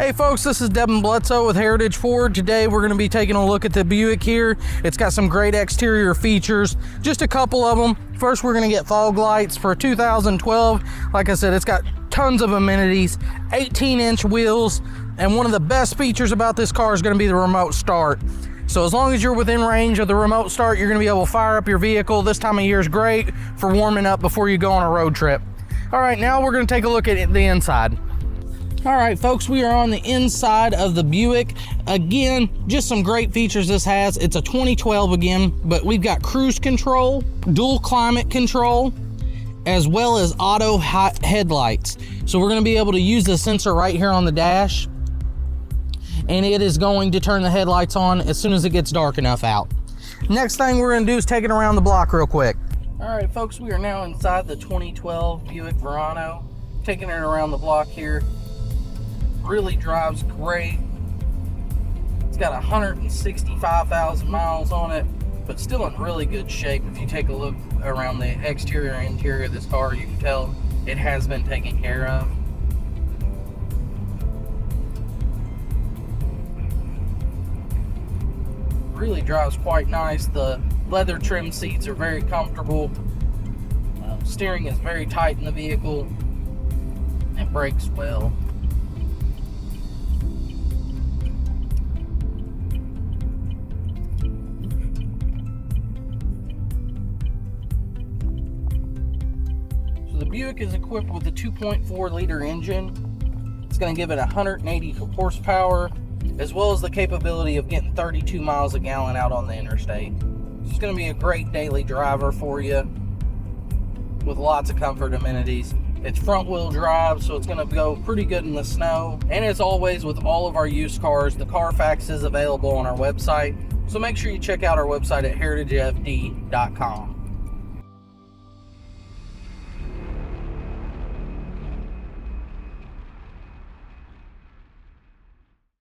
Hey folks, this is Devin Bledsoe with Heritage Ford. Today we're going to be taking a look at the Buick here. It's got some great exterior features, just a couple of them. First, we're going to get fog lights for 2012. Like I said, it's got tons of amenities, 18-inch wheels, and one of the best features about this car is going to be the remote start. So as long as you're within range of the remote start, you're going to be able to fire up your vehicle. This time of year is great for warming up before you go on a road trip. All right, now we're going to take a look at the inside. All right, folks, we are on the inside of the Buick. Again, just some great features this has. It's a 2012 again, but we've got cruise control, dual climate control, as well as auto headlights. So we're gonna be able to use the sensor right here on the dash, and it is going to turn the headlights on as soon as it gets dark enough out. Next thing we're gonna do is take it around the block real quick. All right, folks, we are now inside the 2012 Buick Verano, taking it around the block here. Really drives great. It's got 165,000 miles on it, but still in really good shape. If you take a look around the exterior and interior of this car, you can tell it has been taken care of. Really drives quite nice. The leather trim seats are very comfortable. Steering is very tight in the vehicle. It brakes well. The Buick is equipped with a 2.4 liter engine. It's going to give it 180 horsepower, as well as the capability of getting 32 miles a gallon out on the interstate. It's going to be a great daily driver for you with lots of comfort amenities. It's front wheel drive, so it's going to go pretty good in the snow. And as always with all of our used cars, the Carfax is available on our website. So make sure you check out our website at heritagefd.com.